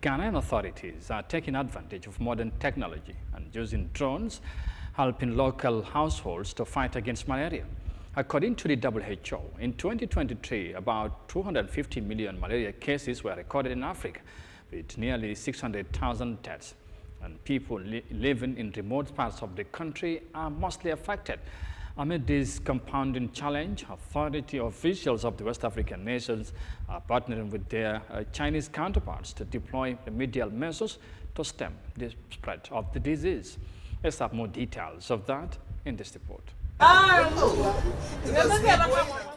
Ghanaian authorities are taking advantage of modern technology and using drones, helping local households to fight against malaria. According to the WHO, in 2023, about 250 million malaria cases were recorded in Africa, with nearly 600,000 deaths. And people living in remote parts of the country are mostly affected. Amid this compounding challenge, authority officials of the West African nations are partnering with their Chinese counterparts to deploy remedial measures to stem the spread of the disease. Let's have more details of that in this report.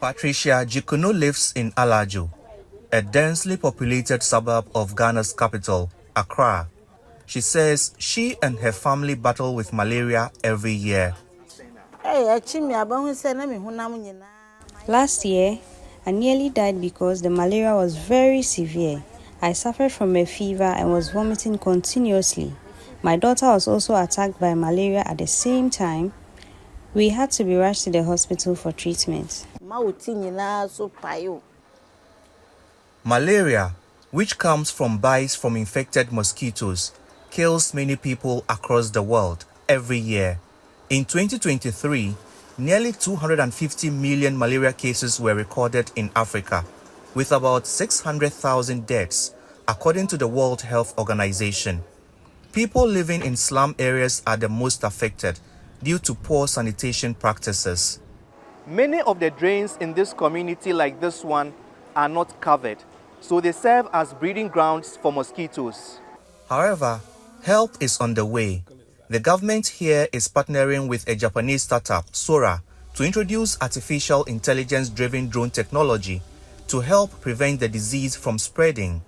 Patricia Jikuno lives in Alajo, a densely populated suburb of Ghana's capital, Accra. She says she and her family battle with malaria every year. Last year, I nearly died because the malaria was very severe. I suffered from a fever and was vomiting continuously. My daughter was also attacked by malaria at the same time. We had to be rushed to the hospital for treatment. Malaria, which comes from bites from infected mosquitoes, kills many people across the world every year. In 2023, nearly 250 million malaria cases were recorded in Africa, with about 600,000 deaths, according to the World Health Organization. People living in slum areas are the most affected due to poor sanitation practices. Many of the drains in this community, like this one, are not covered, so they serve as breeding grounds for mosquitoes. However, help is on the way. The government here is partnering with a Japanese startup, Sora, to introduce artificial intelligence-driven drone technology to help prevent the disease from spreading.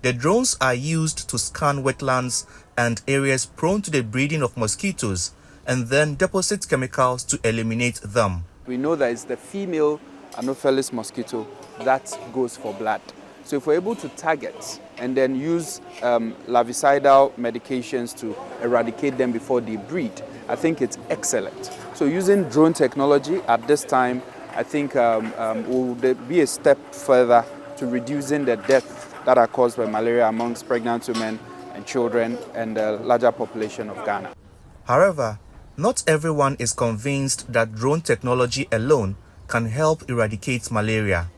The drones are used to scan wetlands and areas prone to the breeding of mosquitoes and then deposit chemicals to eliminate them. We know that it's the female Anopheles mosquito that goes for blood. So if we're able to target and then use larvicidal medications to eradicate them before they breed, I think it's excellent. So using drone technology at this time, I think will be a step further to reducing the deaths that are caused by malaria amongst pregnant women and children and the larger population of Ghana. However, not everyone is convinced that drone technology alone can help eradicate malaria.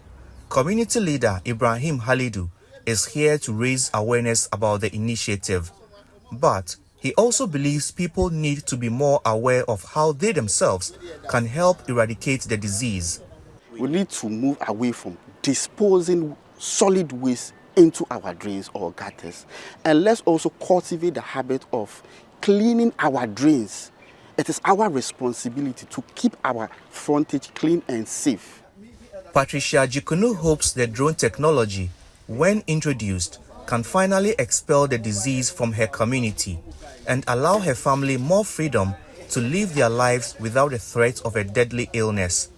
Community leader Ibrahim Halidu is here to raise awareness about the initiative. But he also believes people need to be more aware of how they themselves can help eradicate the disease. We need to move away from disposing solid waste into our drains or gutters. And let's also cultivate the habit of cleaning our drains. It is our responsibility to keep our frontage clean and safe. Patricia Jikuno hopes the drone technology, when introduced, can finally expel the disease from her community and allow her family more freedom to live their lives without the threat of a deadly illness.